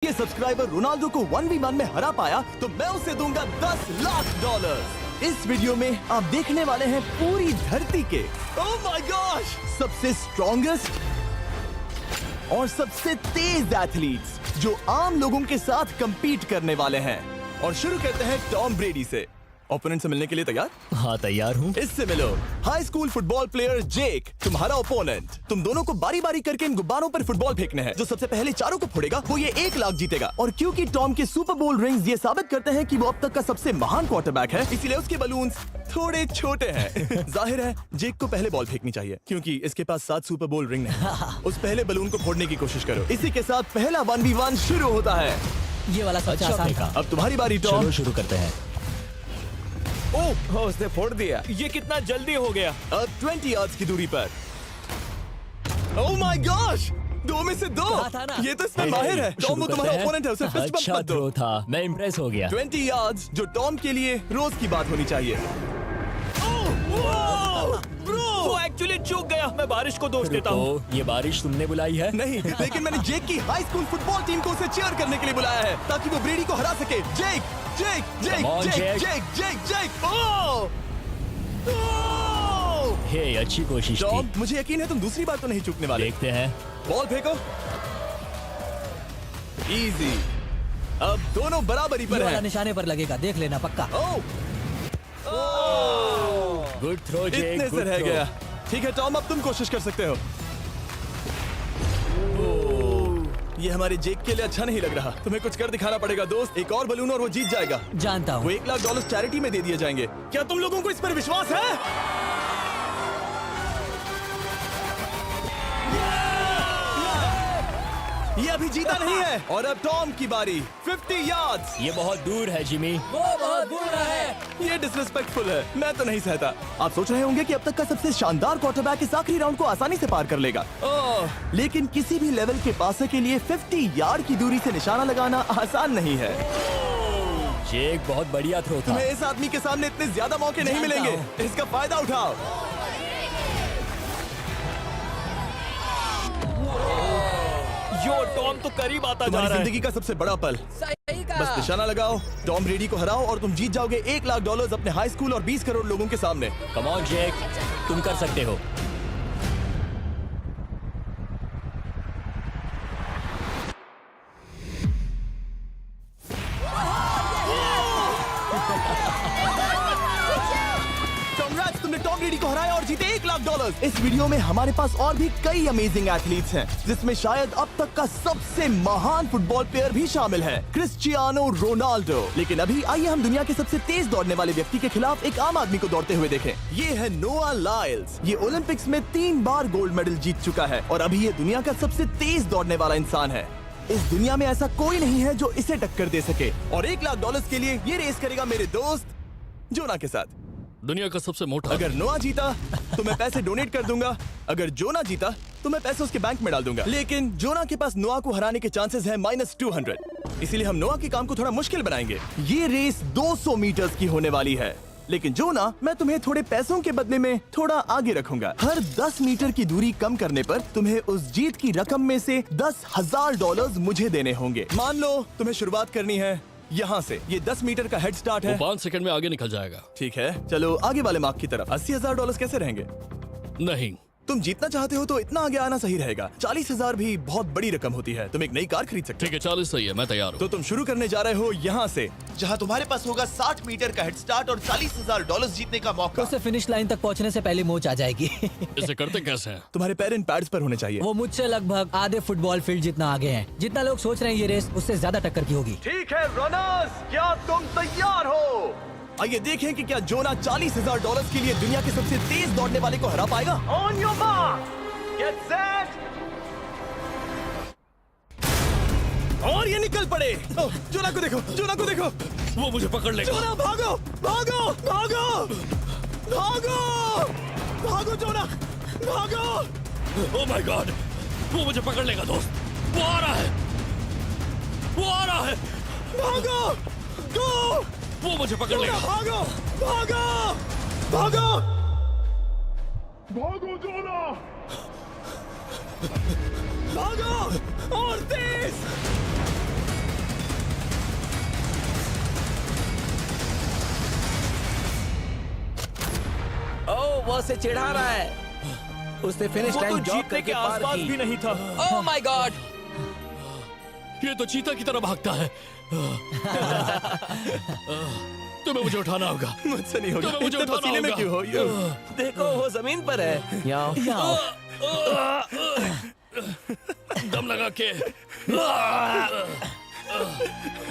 ये subscriber Ronaldo को 1v1 में हरा पाया तो मैं उसे दूंगा $10 लाख। इस वीडियो में आप देखने वाले हैं पूरी धरती के ओह माय गॉश सबसे स्ट्रॉन्गेस्ट और सबसे तेज एथलीट्स जो आम लोगों के साथ compete करने वाले हैं। और शुरू करते हैं टॉम ब्रेडी से। ओपोनेंट से मिलने के लिए तैयार? हाँ तैयार हूँ। इससे मिलो। हाई स्कूल फुटबॉल प्लेयर जेक तुम्हारा ओपोनेंट। तुम दोनों को बारी बारी करके इन गुब्बारों पर फुटबॉल फेंकने हैं। जो सबसे पहले चारों को फोड़ेगा वो ये 1 लाख जीतेगा। और क्योंकि टॉम के सुपर बोल रिंग्स ये साबित करते हैं कि वो अब तक का सबसे महान क्वार्टरबैक है, इसीलिए उसके बलून्स थोड़े छोटे हैं। जाहिर है जेक को पहले बॉल फेंकनी चाहिए क्योंकि इसके पास 7 सुपर बोल रिंग नहीं। उस पहले बलून को फोड़ने की कोशिश करो। इसी के साथ पहला 1v1 शुरू होता है। ये वाला सबसे आसान था। अब तुम्हारी बारी टॉम। चलो शुरू करते हैं। ओह उसने फोड़ दिया। ये कितना जल्दी हो गया। अब 20 यार्ड्स की दूरी पर। ओह माय गॉश 2 में से 2। था ना? ये तो इसमें माहिर है। टॉम वो तुम्हारा ओपोनेंट है, उसे फिस्ट बम्प अच्छा मत दो। थ्रो था, मैं इम्प्रेस हो गया। 20 यार्ड्स जो टॉम के लिए रोज की बात होनी चाहिए। वो एक्चुअली चूक गया। मैं बारिश को दोष देता हूँ। ये बारिश तुमने बुलाई है? नहीं, लेकिन मैंने जेक की हाई स्कूल फुटबॉल टीम को उसे चीयर करने के लिए बुलाया है ताकि वो ब्रेडी को हरा सके। जेक जेक जेक Come on, जेक Jake. जेक जेक जेक ओह हे अच्छी कोशिश टॉम थी। मुझे यकीन है तुम दूसरी बार तो नहीं चूकने वाले। देखते हैं। बॉल फेंको। इजी। अब दोनों बराबरी ये पर वाला हैं। निशाने पर लगेगा, देख लेना पक्का। ओह गुड थ्रो जेक, इतने से गुड रह थ्रो। गया। ठीक है टॉम अब तुम कोशिश कर सकते हो। ये हमारे जेक के लिए अच्छा नहीं लग रहा। तुम्हें कुछ कर दिखाना पड़ेगा दोस्त। एक और बलून और वो जीत जाएगा। जानता वो हूँ। $1 लाख चैरिटी में दे दिए जाएंगे। क्या तुम लोगों को इस पर विश्वास है? ये अभी जीता नहीं है। और अब टॉम की बारी। 50 यार्ड्स। ये बहुत दूर है जिमी। वो बहुत बुरा है। ये डिसरिस्पेक्टफुल है। मैं तो नहीं सहता। आप सोच रहे होंगे कि अब तक का सबसे शानदार क्वार्टरबैक इस आखिरी राउंड को आसानी से पार कर लेगा। लेकिन किसी भी लेवल के पासे के लिए 50 यार्ड की दूरी से निशाना लगाना आसान नहीं है। जेक बहुत बढ़िया थ्रो था। तुम्हें इस आदमी के सामने इतने ज्यादा मौके नहीं जानता मिलेंगे। इसका फायदा उठाओ। यो टॉम तो करीब आता जा तुम्हारी रहा है। जिंदगी का सबसे बड़ा पल। सही का। बस निशाना लगाओ, टॉम ब्रेडी को हराओ और तुम जीत जाओगे $1 लाख अपने हाई स्कूल और 20 करोड़ लोगों के सामने। कम ऑन जेक, तुम कर सकते हो। Congrats, तुमने टॉम ब्रेडी को हराया और जीते $1 लाख। इस वीडियो में हमारे पास और भी कई अमेजिंग एथलीट्स हैं, जिसमें शायद अब तक का सबसे महान फुटबॉल प्लेयर भी शामिल है, क्रिस्टियानो रोनाल्डो। लेकिन अभी आइए हम दुनिया के सबसे तेज दौड़ने वाले व्यक्ति के खिलाफ एक आम आदमी को दौड़ते हुए देखें। ये है नोआ लाइल्स। ये ओलंपिक्स में 3 बार गोल्ड मेडल जीत चुका है और अभी ये दुनिया का सबसे तेज दौड़ने वाला इंसान है। इस दुनिया में ऐसा कोई नहीं है जो इसे टक्कर दे सके। और $1 लाख के लिए ये रेस करेगा मेरे दोस्त जोना के साथ। दुनिया का सबसे मोटा। अगर नोआ जीता तो मैं पैसे डोनेट कर दूंगा। अगर जोना जीता तो मैं पैसे उसके बैंक में डाल दूंगा। लेकिन जोना के पास नोआ को हराने के चांसेस हैं -200। इसीलिए हम नोआ के काम को थोड़ा मुश्किल बनाएंगे। ये रेस 200 मीटर्स की होने वाली है। लेकिन जोना, मैं तुम्हें थोड़े पैसों के बदले में थोड़ा आगे रखूंगा। हर 10 मीटर की दूरी कम करने पर तुम्हें उस जीत की रकम में से $10,000 मुझे देने होंगे। मान लो तुम्हें शुरुआत करनी है यहाँ से। ये 10 मीटर का हेड स्टार्ट वो है। 5 सेकंड में आगे निकल जाएगा। ठीक है, चलो आगे वाले मार्क की तरफ। $80,000 कैसे रहेंगे? नहीं, तुम जीतना चाहते हो तो इतना आगे आना सही रहेगा। 40,000 भी बहुत बड़ी रकम होती है। तुम एक नई कार खरीद सकते ठीक है 40 सही है, मैं तैयार हो। हूँ। तो तुम शुरू करने जा रहे हो यहाँ से, जहाँ तुम्हारे पास होगा 60 मीटर का हेड स्टार्ट और $40,000 जीतने का मौका। उसे फिनिश लाइन तक पहुँचने से पहले मोच आ जाएगी। इसे करते कैसे हैं? तुम्हारे पैर इन पैड्स पर होने चाहिए। वो मुझसे लगभग आधे फुटबॉल फील्ड जितना आगे हैं। जितना लोग सोच रहे हैं ये रेस उससे ज्यादा टक्कर की होगी। ठीक है रनर्स, क्या तुम तैयार हो? आइए देखें कि क्या जोना $40,000 के लिए दुनिया के सबसे तेज दौड़ने वाले को हरा पाएगा। On your mark, get set, और ये निकल पड़े। ओह, जोना को देखो, जोना को देखो। वो मुझे पकड़ लेगा। जोना भागो, भागो, भागो, भागो, भागो जोना, भागो। ओह माय गॉड, वो मुझे पकड़ लेगा दोस्त। वो आ रहा है, वो आ रहा है। भागो, गो, वो मुझे पकड़ लेगा। भागो, भागो, भागो, भागो जोना। भागो और तेज। बॉस से चिढ़ा रहा है। उसने फिनिश वो तो लाइन जॉब जीतने करके के पार आसपास की। भी नहीं था। Oh my God! ये तो चीता की तरह भागता है। तुम्हें मुझे उठाना होगा। मुझसे नहीं होगा। तुम्हें मुझे इतने उठाना पसीने में होगा। क्यों हो? देखो वो जमीन पर है। याओ। दम लगा के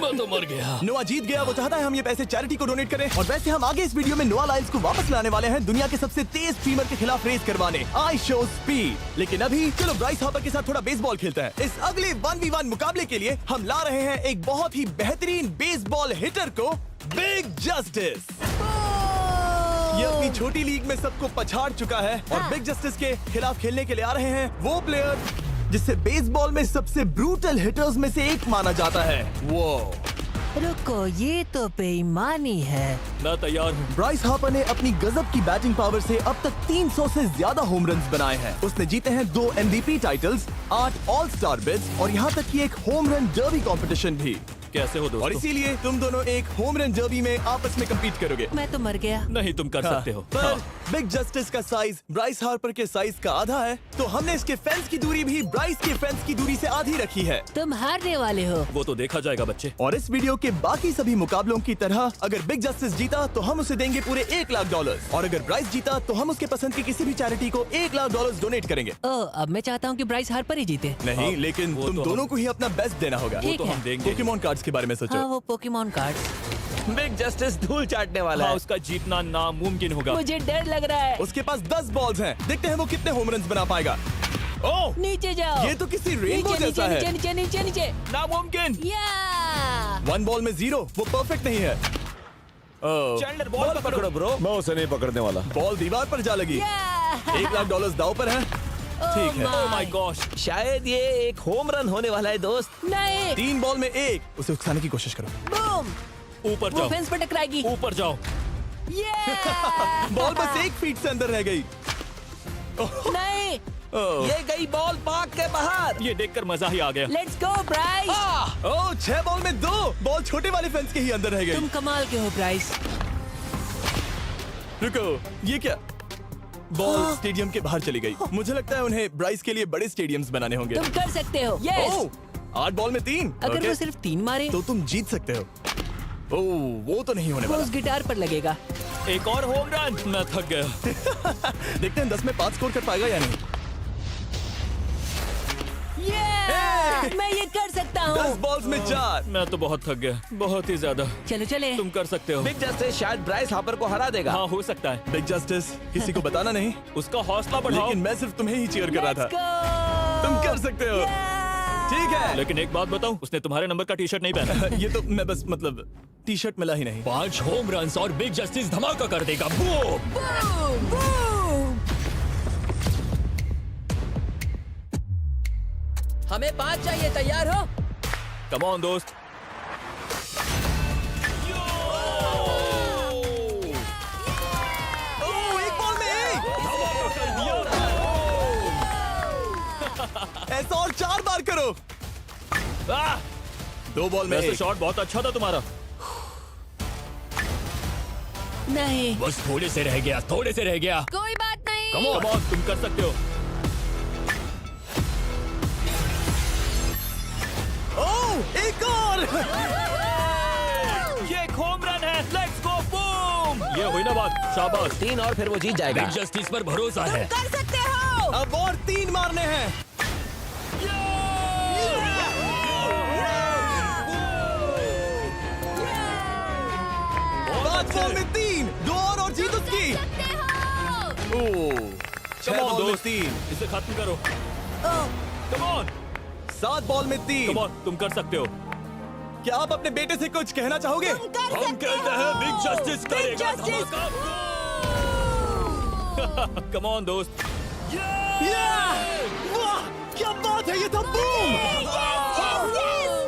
मैं तो मर गया। नोआ जीत गया। वो चाहता है हम ये पैसे चैरिटी को डोनेट करें। और वैसे हम आगे इस वीडियो में नोआ लाइल्स को वापस लाने वाले हैं दुनिया के सबसे तेज स्ट्रीमर के खिलाफ रेस करवाने। I show speed. लेकिन अभी चलो ब्राइस हार्पर के साथ थोड़ा बेसबॉल खेलते हैं। इस अगले 1v1 मुकाबले के लिए हम ला रहे हैं एक बहुत ही बेहतरीन बेसबॉल हिटर को, बिग जस्टिस। ये अपनी छोटी लीग में सबको पछाड़ चुका है और बिग जस्टिस के खिलाफ खेलने के लिए आ रहे हैं वो प्लेयर जिसे बेसबॉल में सबसे ब्रूटल हिटर्स में से एक माना जाता है। वो रुको, ये तो बेईमानी है। मैं तैयार हूँ। ब्राइस हार्पर ने अपनी गजब की बैटिंग पावर से अब तक 300 से ज्यादा होम रन्स बनाए हैं। उसने जीते हैं 2 MVP titles, 8 all star bids और यहाँ तक कि एक होम रन डर्बी कंपटीशन भी। कैसे हो और दोस्तों? इसीलिए तुम दोनों एक होम रन डर्बी में आपस में कम्पीट करोगे। मैं तो मर गया। नहीं, तुम कर सकते हो। पर बिग जस्टिस का साइज ब्राइस हार्पर के साइज का आधा है, तो हमने इसके फेंस की दूरी भी ब्राइस के फेंस की दूरी से आधी रखी है। तुम हारने वाले हो। वो तो देखा जाएगा बच्चे। और इस वीडियो के बाकी सभी मुकाबलों की तरह अगर बिग जस्टिस जीता तो हम उसे देंगे पूरे $1 लाख और अगर ब्राइस जीता तो हम उसके पसंद की किसी भी चैरिटी को $1 लाख डोनेट करेंगे। ओ, अब मैं चाहता हूँ कि ब्राइस हार्पर ही जीते। नहीं, लेकिन वो तुम तो दोनों को ही अपना बेस्ट देना होगा। ठीक तो है। हम देंगे। पोकेमॉन कार्ड्स के बारे में सोचो। हाँ, वो पोकेमॉन कार्ड। बिग जस्टिस धूल चाटने वाला हाँ, है। उसका जीतना नामुमकिन होगा। मुझे डर लग रहा है। उसके पास 10 बॉल्स हैं। देखते हैं वो कितने होम रन्स बना पाएगा। ओह, नीचे जाओ। ये तो किसी रेनबो नीचे जैसा नीचे है। नीचे नीचे नीचे नीचे। नामुमकिन। या 1 बॉल में 0, वो परफेक्ट नहीं है। चैंडलर बॉल पकड़ो। ब्रो। मैं उसे नहीं पकड़ने वाला। बॉल दीवार पर जा लगी। $1 लाख दाव पर है। ठीक है। Oh my gosh. शायद ये एक होम रन होने वाला है दोस्त। नहीं। 3 बॉल में 1, उसे उकसाने की कोशिश करो। बूम। ऊपर वो जाओ। फेंस पे टकराएगी। ऊपर जाओ। बॉल बस 1 फीट से अंदर रह गई। नहीं। ये गई बॉल पार्क के बाहर। ये देखकर मजा ही आ गया। Let's go Bryce. Oh, 6 ball में 2, बॉल छोटे वाले फेंस के ही अंदर रह तुम गई। कमाल के हो ब्राइस। रुको, ये क्या? बॉल स्टेडियम के बाहर चली गई। मुझे लगता है उन्हें ब्राइस के लिए बड़े स्टेडियम्स बनाने होंगे। तुम कर सकते हो। यस। ओह, 8 बॉल में 3। अगर वो सिर्फ 3 मारे तो तुम जीत सकते हो। ओह, वो तो नहीं होने वो वाला। उस गिटार पर लगेगा। एक और होम रन। मैं थक गया। देखते हैं 10 में 5 स्कोर कर पाएगा या नहीं। ये मैं ये कर सकता 10 हूँ। बॉल्स में 4। मैं तो बहुत थक गया, बहुत ही ज्यादा। चलो चले। तुम कर सकते हो। बिग जस्टिस शायद ब्राइस हार्पर को हरा देगा। हाँ, हो सकता है। बिग जस्टिस किसी को बताना नहीं, उसका हौसला बढ़ाओ। लेकिन मैं सिर्फ तुम्हें ही चीयर कर रहा Let's था। go! तुम कर सकते हो। ठीक है। लेकिन एक बात बताऊं, उसने तुम्हारे नंबर का टी शर्ट नहीं पहना। ये तो मैं बस मतलब टी शर्ट मिला ही नहीं। 5 होम रन्स और बिग जस्टिस धमाका कर देगा। बूम। Boom! Boom! हमें 5 चाहिए। तैयार हो? कम ऑन दोस्त। ओह, 1 बॉल में 1। ऐसा और 4 बार करो। 2 बॉल में वैसे 1। शॉट बहुत अच्छा था तुम्हारा। नहीं। बस थोड़े से रह गया, थोड़े से रह गया। कोई बात नहीं। कम ऑन, तुम कर सकते हो। ओह, एक और। ये एक होम रन है। Let's go. बूम। ये हुई ना बात। शाबाश। 3 और फिर वो जीत जाएगा। बिग जस्टिस पर भरोसा है। कर सकते हो। अब और 3 मारने हैं। 5 बॉल में 3, 2 और जीत उसकी। ओह, 6 Come on, बॉल में दोस्त। 3, इसे खत्म करो। कम ऑन, 7 बॉल में 3। कम ऑन, तुम कर सकते हो। क्या आप अपने बेटे से कुछ कहना चाहोगे? हम कहते हैं बिग जस्टिस करेगा धमाका। कम ऑन दोस्त। वाह, क्या बात है, ये था बूम।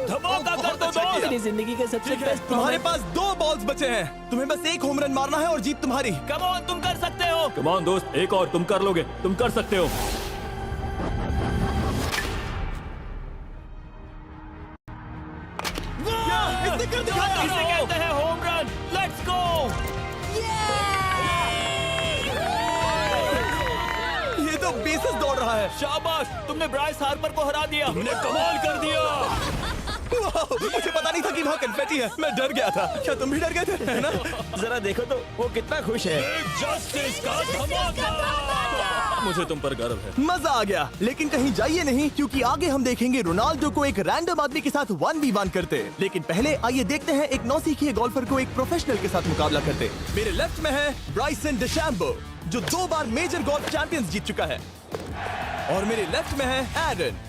धमाका कर दो अच्छा दोस्त। मेरी जिंदगी का सबसे बेस्ट तुम्हारे पास 2 बॉल्स बचे हैं। तुम्हें बस 1 होम रन मारना है और जीत तुम्हारी। कम ऑन, तुम कर सकते हो। कम ऑन दोस्त, एक और, तुम कर लोगे, तुम कर सकते हो। इसने कर दिखाया। इसे कहते हैं home run. Let's go. Races दौड़ रहा है। शाबाश, तुमने ब्राइस हार्पर को हरा दिया। तुमने कमाल कर दिया। वाह, मुझे पता नहीं था कि वहाँ कन्फेटी है। मैं डर गया था। क्या तुम भी डर गए थे, है ना? जरा देखो तो वो कितना खुश है। जस्टिस का धमाका। मुझे तुम पर गर्व है। मजा आ गया, लेकिन कहीं जाइए नहीं, क्योंकि आगे हम देखेंगे रोनाल्डो को एक रैंडम आदमी के साथ 1v1 करते। लेकिन पहले आइए देखते हैं एक नौसिखिए गोल्फर को एक प्रोफेशनल के साथ मुकाबला करते। मेरे लेफ्ट में है ब्राइसन डेशैम्बो, जो 2 बार मेजर गोल्फ चैंपियंस जीत चुका है, और मेरे लेफ्ट में है एरन।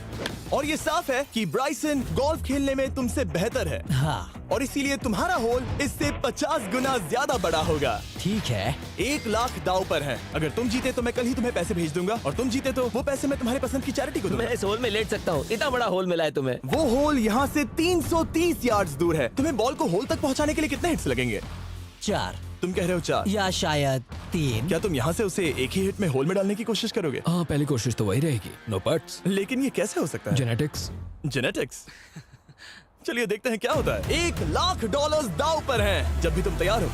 और ये साफ है कि ब्राइसन गोल्फ खेलने में तुमसे बेहतर है, हाँ और इसीलिए तुम्हारा होल इससे 50 गुना ज्यादा बड़ा होगा। ठीक है। 1 लाख दाव पर है। अगर तुम जीते तो मैं कल ही तुम्हें पैसे भेज दूंगा, और तुम जीते तो वो पैसे मैं तुम्हारे पसंद की चैरिटी को दूंगा। मैं इस होल में लेट सकता हूँ, इतना बड़ा होल मिला है तुम्हें। वो होल यहाँ से 330 यार्ड्स दूर है। तुम्हें बॉल को होल तक पहुँचाने के लिए कितने हिट्स लगेंगे? 4 तुम कह रहे हो 4? या शायद 3। क्या तुम यहाँ से उसे एक ही हिट में होल में डालने की कोशिश करोगे? हाँ, पहली कोशिश तो वही रहेगी। No buts. लेकिन ये कैसे हो सकता है? जेनेटिक्स। जेनेटिक्स। चलिए देखते हैं क्या होता है। $1 लाख दाव पर हैं, जब भी तुम तैयार हो।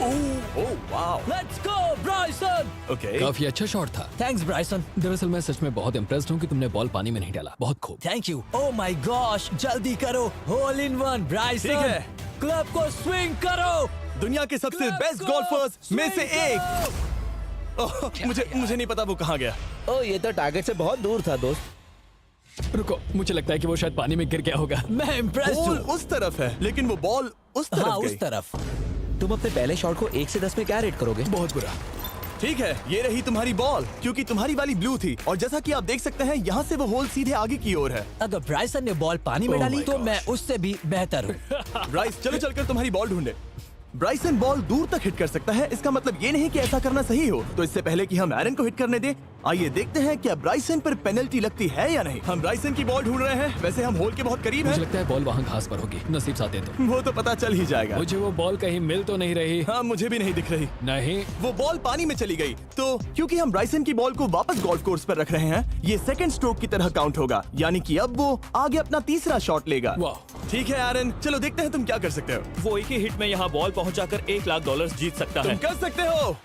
Oh wow, let's go Bryson. Okay. काफी अच्छा शॉट था। Thanks Bryson. दरअसल मैं सच में बहुत इम्प्रेस्ड हूँ कि तुमने बॉल पानी में नहीं डाला। बहुत खूब। Thank you. Oh my gosh, जल्दी करो। होल इन वन ठीक ब्राइसन। है। क्लब को स्विंग करो। दुनिया के सबसे Let's बेस्ट go! गोल्फर्स में से Swing एक। ओह, मुझे नहीं पता वो कहाँ गया। ओ, ये तो टारगेट से बहुत दूर था दोस्त। रुको, मुझे लगता है कि वो शायद पानी में गिर गया होगा। मैं इम्प्रेस्ड बॉल हूँ। उस तरफ है, लेकिन वो बॉल उस तरफ हाँ गई। उस तरफ। तुम अपने पहले शॉट को 1 से 10 में क्या रेट करोगे? बहुत बुरा। ठीक है, ये रही तुम्हारी बॉल, क्योंकि तुम्हारी वाली ब्लू थी, और जैसा कि आप देख सकते हैं यहाँ से वो होल सीधे आगे की ओर है। अगर ब्राइसन ने बॉल पानी में Oh डाली my तो gosh. मैं उससे भी बेहतर हूँ। ब्राइस, चलो चलकर तुम्हारी बॉल ढूंढे। ब्राइसन बॉल दूर तक हिट कर सकता है, इसका मतलब ये नहीं कि ऐसा करना सही हो। तो इससे पहले कि हम एरन को हिट करने दें, आइए देखते हैं क्या ब्राइसन पर पेनल्टी लगती है या नहीं। हम ब्राइसन की बॉल ढूंढ रहे हैं। वैसे हम होल के बहुत करीब मुझे हैं। लगता है बॉल वहाँ घास पर होगी। नसीब साथ दे तो। वो तो पता चल ही जाएगा। मुझे वो बॉल कहीं मिल तो नहीं रही। हाँ, मुझे भी नहीं दिख रही। नहीं। वो बॉल पानी में चली गई। तो क्योंकि हम ब्राइसन की बॉल को वापस गोल्फ कोर्स पर रख रहे हैं, ये सेकंड स्ट्रोक की तरह काउंट होगा, यानी कि अब वो आगे अपना तीसरा शॉट लेगा। वाह। ठीक है एरन, चलो देखते हैं तुम क्या कर सकते हो। वो एक ही हिट में यहाँ बॉल पहुँचाकर $1 लाख जीत सकता तुम है। कर सकते हो।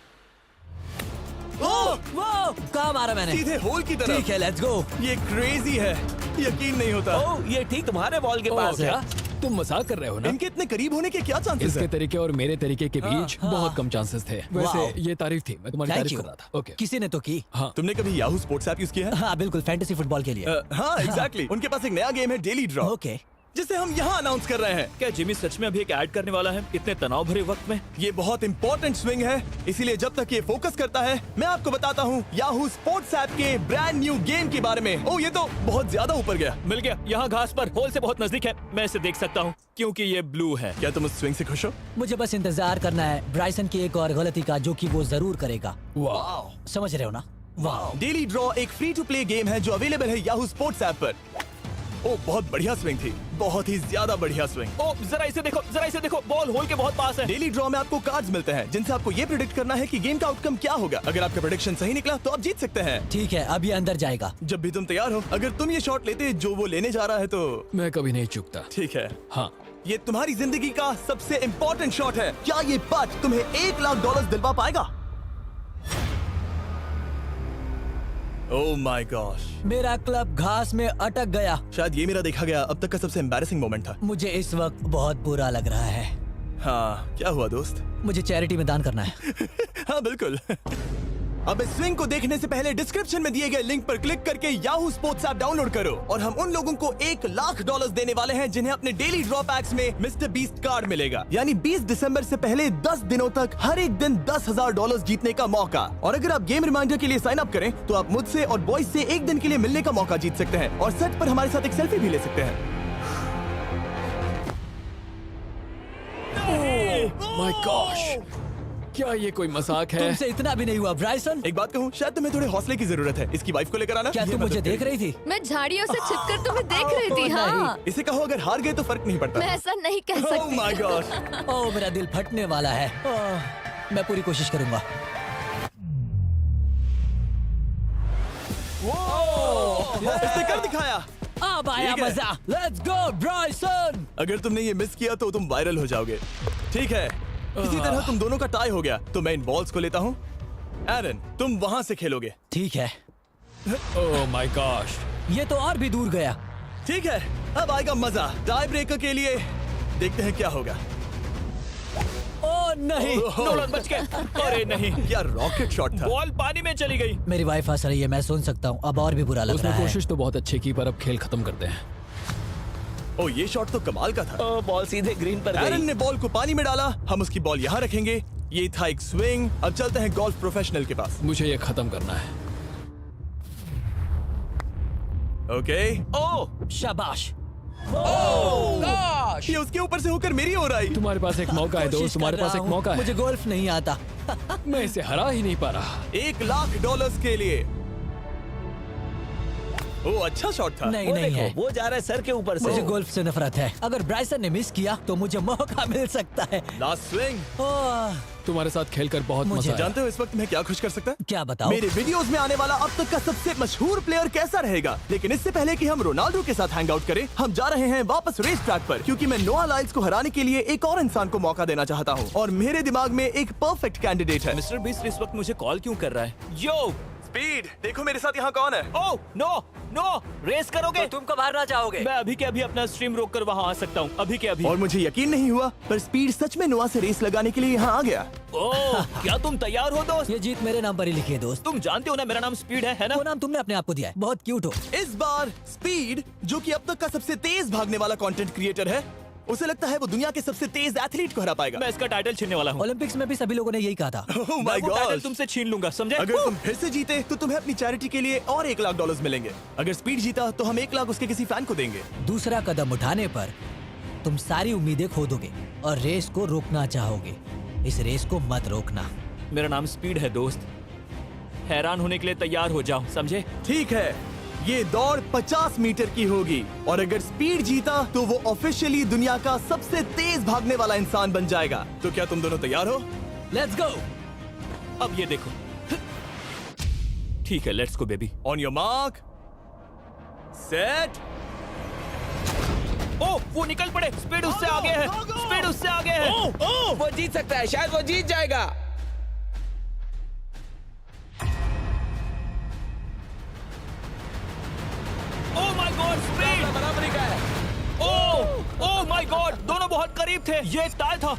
ओह, वो कहाँ मारा मैंने? सीधे होल की तरफ। ठीक है, लेट्स गो। ये क्रेजी है, यकीन नहीं होता। ओ, ये ठीक तुम्हारे बॉल के ओ, पास है। क्या? तुम मजाक कर रहे हो ना? इनके इतने करीब होने के क्या चांसेस इसके हैं? तरीके और मेरे तरीके के बीच हाँ। बहुत कम चांसेस थे। वैसे वाओ। ये तारीफ थी, मैं तुम्हारी थैंक तारीफ यू। कर रहा था। ओके। किसी ने तो की। हाँ। तुमने कभी याहू स्पोर्ट्स ऐप यूज किया है? हाँ बिल्कुल, फैंटेसी फुटबॉल के लिए। हाँ एग्जैक्टली। उनके पास एक नया गेम है, डेली ड्रॉ, ओके। जिसे हम यहाँ अनाउंस कर रहे हैं। क्या जिमी सच में अभी एक ऐड करने वाला है इतने तनाव भरे वक्त में? ये बहुत इंपॉर्टेंट स्विंग है, इसीलिए जब तक ये फोकस करता है, मैं आपको बताता हूँ याहू स्पोर्ट्स ऐप के ब्रांड न्यू गेम के बारे में। ओह, ये तो बहुत ज्यादा ऊपर गया। मिल गया, यहाँ घास पर होल से बहुत नजदीक है। मैं इसे देख सकता हूँ क्योंकि ये ब्लू है। क्या तुम उस स्विंग से खुश हो? मुझे बस इंतजार करना है ब्राइसन की एक और गलती का, जो कि वो जरूर करेगा। वाह। समझ रहे हो ना? वाह। डेली ड्रॉ एक फ्री टू प्ले गेम है जो अवेलेबल है याहू स्पोर्ट्स ऐप पर। ओह, बहुत बढ़िया स्विंग थी, बहुत ही ज्यादा बढ़िया स्विंग। ओ, जरा इसे देखो, बॉल होल के बहुत पास है। डेली ड्रॉ में आपको कार्ड्स मिलते हैं, जिनसे आपको ये प्रेडिक्ट करना है कि गेम का आउटकम क्या होगा। अगर आपका प्रेडिक्शन सही निकला तो आप जीत सकते हैं। ठीक है, अब ये अंदर जाएगा। जब भी तुम तैयार हो, अगर तुम ये शॉट लेते जो वो लेने जा रहा है तो मैं कभी नहीं चूकता। ठीक है। हाँ। ये तुम्हारी जिंदगी का सबसे इम्पोर्टेंट शॉट है। क्या ये पट तुम्हें $1 लाख दिलवा पाएगा? ओह माय गॉश, मेरा क्लब घास में अटक गया। शायद ये मेरा देखा गया अब तक का सबसे एम्बैरेसिंग मोमेंट था। मुझे इस वक्त बहुत बुरा लग रहा है। हाँ, क्या हुआ दोस्त? मुझे चैरिटी में दान करना है। हाँ बिल्कुल। अब इस स्विंग को देखने से पहले डिस्क्रिप्शन में दिए गए लिंक पर क्लिक करके याहू स्पोर्ट्स ऐप डाउनलोड करो, और हम उन लोगों को $1 लाख देने वाले हैं जिन्हें अपने डेली ड्रॉ पैक्स में मिस्टर बीस्ट कार्ड मिलेगा। यानी 20 दिसंबर से पहले 10 दिनों तक हर एक दिन $10,000 जीतने का मौका। और अगर आप गेम रिमाइंडर के लिए साइन अप करें तो आप मुझसे और बॉयज से एक दिन के लिए मिलने का मौका जीत सकते हैं, और सेट पर हमारे साथ एक सेल्फी भी ले सकते हैं। माय गॉश, क्या ये कोई मजाक है? तुमसे इतना भी नहीं हुआ ब्राइसन। एक बात कहूँ, शायद तुम्हें थोड़े हौसले की जरूरत है। इसकी वाइफ को लेकर आना। क्या ये तुम मदद मुझे देख करेगी। रही थी? मैं झाड़ियों से छिपकर तुम्हें देख रही थी। नहीं। हाँ, इसे कहो अगर हार गए तो फर्क नहीं पड़ता। मैं ऐसा नहीं कह ओह सकती। My God. ओह, मेरा दिल फटने वाला है। मैं पूरी कोशिश करूंगा। इसने कर दिखाया। अब आया ठीक है। मजा। Let's go Bryson. अगर तुमने ये मिस किया तो तुम वायरल हो जाओगे। ठीक है, इसी तरह तुम दोनों का टाई हो गया, तो मैं इन बॉल्स को लेता हूँ एरन, तुम वहां से खेलोगे। ठीक है, ओह माय गॉश। ये तो और भी दूर गया। ठीक है, अब आएगा मजा। टाई ब्रेकर के लिए देखते हैं क्या होगा। ओ नहीं, नोलन बच गए। अरे नहीं, क्या रॉकेट शॉट था। बॉल पानी में चली गई। मेरी वाइफ हंस रही है, मैं सुन सकता हूँ। अब और भी बुरा लग उसने रहा है। कोशिश तो बहुत अच्छी की, पर अब खेल खत्म करते हैं। ओ, ये शॉट तो कमाल का था। ओ, बॉल सीधे ग्रीन पर एरन गई। ने बॉल को पानी में डाला, हम उसकी बॉल यहाँ रखेंगे। ये था एक स्विंग। अब चलते हैं गोल्फ प्रोफेशनल के पास। मुझे ये खत्म करना है। ओके। ओ शाबाश। ये उसके ऊपर से होकर मेरी ओर आई। तुम्हारे पास एक मौका है कोशिश दोस्त, तुम्हारे कर पास रहा एक हूँ। मौका है। मुझे गोल्फ नहीं आता। मैं इसे हरा ही नहीं पा रहा। $1,00,000 के लिए। ओ, अच्छा शॉट था। नहीं वो नहीं देखो, है। वो जा रहा है सर के ऊपर से। मुझे गोल्फ से नफरत है। अगर ब्राइसन ने मिस किया तो मुझे मौका मिल सकता है। Last swing. ओह, तुम्हारे साथ खेलकर बहुत मुझे मजा आया। जानते हो इस वक्त मैं क्या खुश कर सकता है? क्या बताओ? मेरे वीडियोस में आने वाला अब तक का सबसे मशहूर प्लेयर कैसा रहेगा। लेकिन इससे पहले कि हम रोनाल्डो के साथ हैंग आउट करें, हम जा रहे हैं वापस रेस ट्रैक पर, क्योंकि मैं नोआ लाइल्स को हराने के लिए एक और इंसान को मौका देना चाहता हूँ और मेरे दिमाग में एक परफेक्ट कैंडिडेट है। मिस्टर बीस्ट इस वक्त मुझे कॉल क्यों कर रहा है? यो, स्पीड, देखो मेरे साथ यहाँ कौन है। ओ नो नो, रेस करोगे? तुम कब हारना चाहोगे? मैं अभी के अभी अपना स्ट्रीम रोक कर वहाँ आ सकता हूँ, अभी के अभी। और मुझे यकीन नहीं हुआ, पर स्पीड सच में नोआ से रेस लगाने के लिए यहाँ आ गया। ओह, क्या तुम तैयार हो दोस्त? ये जीत मेरे नाम पर ही लिखी है दोस्त। तुम जानते हो ना मेरा नाम स्पीड है ना? वो नाम तुमने अपने आप को दिया है। बहुत क्यूट हो। इस बार स्पीड, जो कि अब तक का सबसे तेज भागने वाला कंटेंट क्रिएटर है, उसे लगता है वो दुनिया के सबसे तेज एथलीट को हरा पाएगा। मैं इसका टाइटल छीनने वाला हूँ। ओलंपिक्स में भी सभी लोगों ने यही कहा था। Oh मैं my वो टाइटल God! तुमसे छीन लूंगा, समझे? अगर तुम फिर से जीते तो तुम्हें अपनी चैरिटी के लिए और $1,00,000 मिलेंगे। अगर स्पीड जीता तो हम 1,00,000 उसके किसी फैन को देंगे। दूसरा कदम उठाने पर तुम सारी उम्मीदें खो दोगे और रेस को रोकना चाहोगे। इस रेस को मत रोकना। मेरा नाम स्पीड है दोस्त। हैरान होने के लिए तैयार हो जाओ, समझे? ठीक है, ये दौड़ 50 मीटर की होगी और अगर स्पीड जीता तो वो ऑफिशियली दुनिया का सबसे तेज भागने वाला इंसान बन जाएगा। तो क्या तुम दोनों तैयार हो? Let's go. अब ये देखो। ठीक है, let's go baby. On your mark, set. ओ, वो निकल पड़े। स्पीड उससे आगे है। स्पीड उससे आगे है। वो जीत सकता है, शायद वो जीत जाएगा। ओह माय गॉड, स्पीड बराबरी का है। ओह माय गॉड, दोनों बहुत करीब थे। ये टाई था।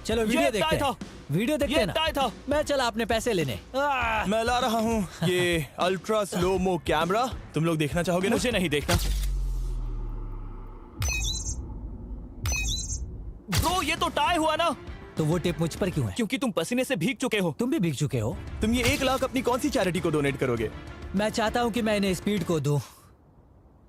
चलो वीडियो ये देखते टाई हैं। वीडियो देखते ये हैं ना। टाई था। मैं चला अपने पैसे लेने। मैं ला रहा हूँ ये अल्ट्रा स्लो मो कैमरा। तुम लोग देखना चाहोगे ना? मुझे नहीं देखना। ब्रो, ये तो टाई हुआ ना? तो वो टिप मुझ पर क्यों है? क्योंकि तुम पसीने से भीग चुके हो। तुम भी भीग चुके हो। तुम ये 1,00,000 अपनी कौन सी चैरिटी को डोनेट करोगे? मैं चाहता हूँ कि मैं इन्हें स्पीड को दूं,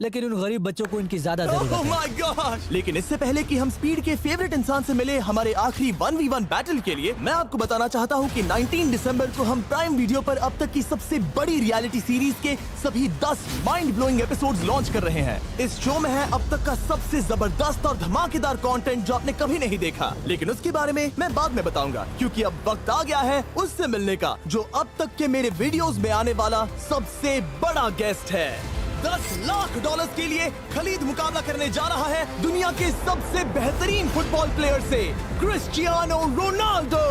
लेकिन उन गरीब बच्चों को इनकी ज्यादा जरूरत Oh है। my gosh! लेकिन इससे पहले कि हम स्पीड के फेवरेट इंसान से मिले हमारे आखिरी 1v1 बैटल के लिए, मैं आपको बताना चाहता हूँ कि 19 दिसंबर को हम प्राइम वीडियो पर अब तक की सबसे बड़ी रियलिटी सीरीज के सभी 10 माइंड ब्लोइंग एपिसोड्स लॉन्च कर रहे हैं। इस शो में है अब तक का सबसे जबरदस्त और धमाकेदार कंटेंट जो आपने कभी नहीं देखा, लेकिन उसके बारे में मैं बाद में बताऊंगा, क्योंकि अब वक्त आ गया है उससे मिलने का जो अब तक के मेरे वीडियोस में आने वाला सबसे बड़ा गेस्ट है। $10,00,000 के लिए खलीद मुकाबला करने जा रहा है दुनिया के सबसे बेहतरीन फुटबॉल प्लेयर से, क्रिस्टियानो रोनाल्डो।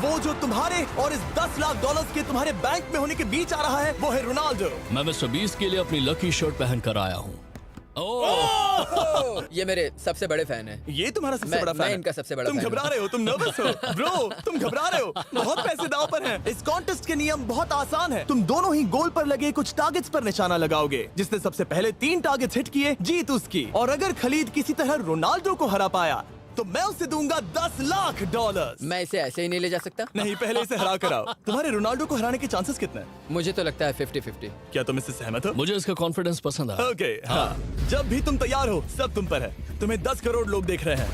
वो जो तुम्हारे और इस $10,00,000 के तुम्हारे बैंक में होने के बीच आ रहा है, वो है रोनाल्डो। मैं मिस्टर बीस्ट के लिए अपनी लकी शर्ट पहन कर आया हूँ। ये मेरे सबसे बड़े फैन है। ये तुम्हारा सबसे मैं- बड़ा मैं फैन है। इनका सबसे बड़ा तुम फैन घबरा हूं। रहे हो, तुम नर्वस हो ब्रो, तुम घबरा रहे हो। बहुत पैसे दांव पर हैं। इस कॉन्टेस्ट के नियम बहुत आसान है। तुम दोनों ही गोल पर लगे कुछ टारगेट्स पर निशाना लगाओगे। जिसने सबसे पहले 3 टारगेट्स हिट किए, जीत उसकी। और अगर खलीद किसी तरह रोनाल्डो को हरा पाया तो मैं उसे दूंगा $10,00,000। मैं इसे ऐसे ही नहीं ले जा सकता। नहीं, पहले इसे हरा कर आओ। तुम्हारे रोनाल्डो को हराने के चांसेस कितने हैं? मुझे तो लगता है 50-50। क्या तुम इससे सहमत हो? मुझे इसका कॉन्फिडेंस पसंद आया। ओके, हाँ। जब भी तुम तैयार हो, सब तुम पर है। तुम्हें 10 करोड़ लोग देख रहे हैं।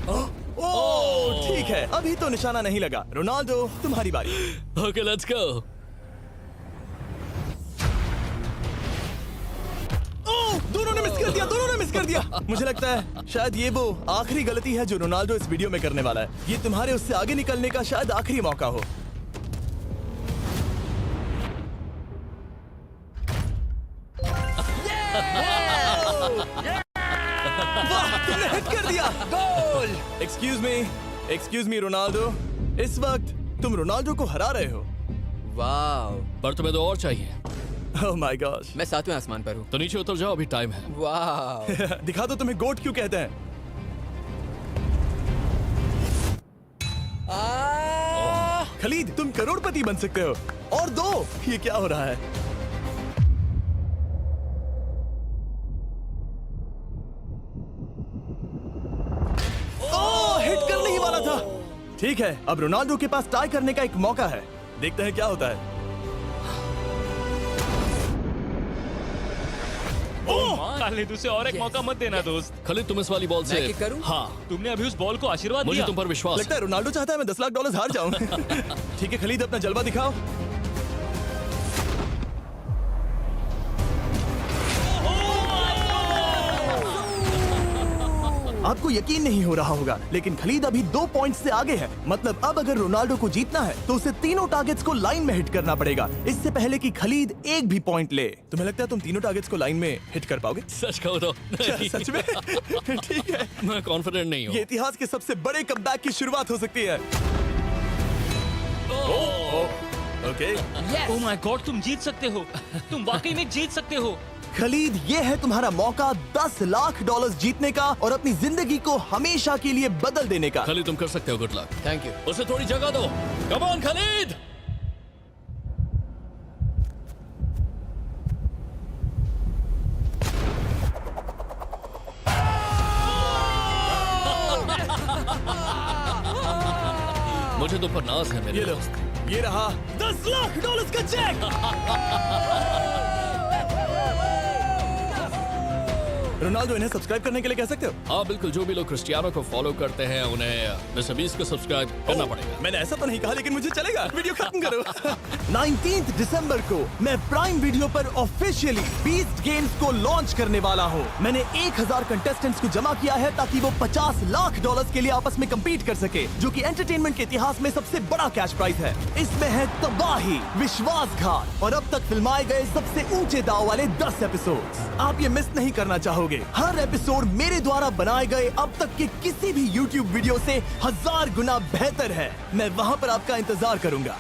ओह, ठीक है, अभी तो निशाना नहीं लगा। रोनाल्डो, तुम्हारी बारी। Okay, let's go. ओह, दोनों ने मिस कर दिया, दोनों ने मिस कर दिया। मुझे लगता है शायद ये वो आखिरी गलती है जो रोनाल्डो इस वीडियो में करने वाला है। ये तुम्हारे उससे आगे निकलने का शायद आखिरी मौका हो। वाह, तुमने हिट कर दिया। Goal. Excuse me, excuse me Ronaldo, इस वक्त तुम रोनाल्डो को हरा रहे हो। वाह, पर तुम्हें तो और चाहिए। Oh my God. मैं 7वें आसमान पर हूँ। तो नीचे उतर जाओ, अभी टाइम है। वाह, दिखा दो तुम्हें गोट क्यों कहते हैं। खलीद, तुम करोड़पति बन सकते हो। और दो, ये क्या हो रहा है? ओह, हिट करने ही वाला था। ठीक है, अब रोनाल्डो के पास टाई करने का एक मौका है। देखते हैं क्या होता है। खालिद, उसे और एक मौका मत देना दोस्त। खलीद, तुम इस वाली बॉल से मैं किक करूं? हाँ, तुमने अभी उस बॉल को आशीर्वाद मुझे दिया। तुम पर विश्वास लगता है रोनाल्डो चाहता है मैं $10 लाख हार जाऊं। ठीक है खलीद, अपना जलवा दिखाओ। आपको यकीन नहीं हो रहा होगा, लेकिन खलीद अभी 2 पॉइंट से आगे है। मतलब अब अगर रोनाल्डो को जीतना है तो उसे तीनों टारगेट्स को लाइन में हिट करना पड़ेगा, इससे पहले कि खलीद एक भी पॉइंट ले। तुम्हें लगता है तुम तीनों टारगेट्स को लाइन में हिट कर पाओगे? सच कहो तो नहीं। सच में? ठीक है, मैं कॉन्फिडेंट नहीं हूँ। ये इतिहास के सबसे बड़े कमबैक की शुरुआत हो सकती है। ओके ओह माय गॉड, तुम जीत सकते हो। तुम वाकई में जीत सकते हो। खलीद, ये है तुम्हारा मौका $10 लाख जीतने का और अपनी जिंदगी को हमेशा के लिए बदल देने का। खलीद, तुम कर सकते हो। Good luck. Thank you. उसे थोड़ी जगह दो। Come on Khalid. मुझे तुम पर नाज है मेरे ये लो, दोस्त। ये रहा $10 लाख का चेक। रोनाल्डो, इन्हें सब्सक्राइब करने के लिए कह सकते हो? हाँ बिल्कुल, जो भी लोग क्रिस्टियानो को फॉलो करते हैं उन्हें मिस्टर बीस्ट को सब्सक्राइब करना पड़ेगा। मैंने ऐसा तो नहीं कहा, लेकिन मुझे चलेगा। वीडियो खत्म करो। 19 दिसंबर को मैं प्राइम वीडियो पर ऑफिशियली बीस्ट गेम्स को लॉन्च करने वाला हूँ। मैंने 1000 कंटेस्टेंट्स को जमा किया है ताकि वो $50 लाख के लिए आपस में कम्पीट कर सके, जो कि एंटरटेनमेंट के इतिहास में सबसे बड़ा कैश प्राइज है। इसमें है तबाही, विश्वासघात और अब तक फिल्माए गए सबसे ऊंचे दाव वाले 10 एपिसोड्स। आप ये मिस नहीं करना चाहोगे। हर एपिसोड मेरे द्वारा बनाए गए अब तक के किसी भी YouTube वीडियो से 1000 गुना बेहतर है। मैं वहाँ पर आपका इंतजार करूंगा।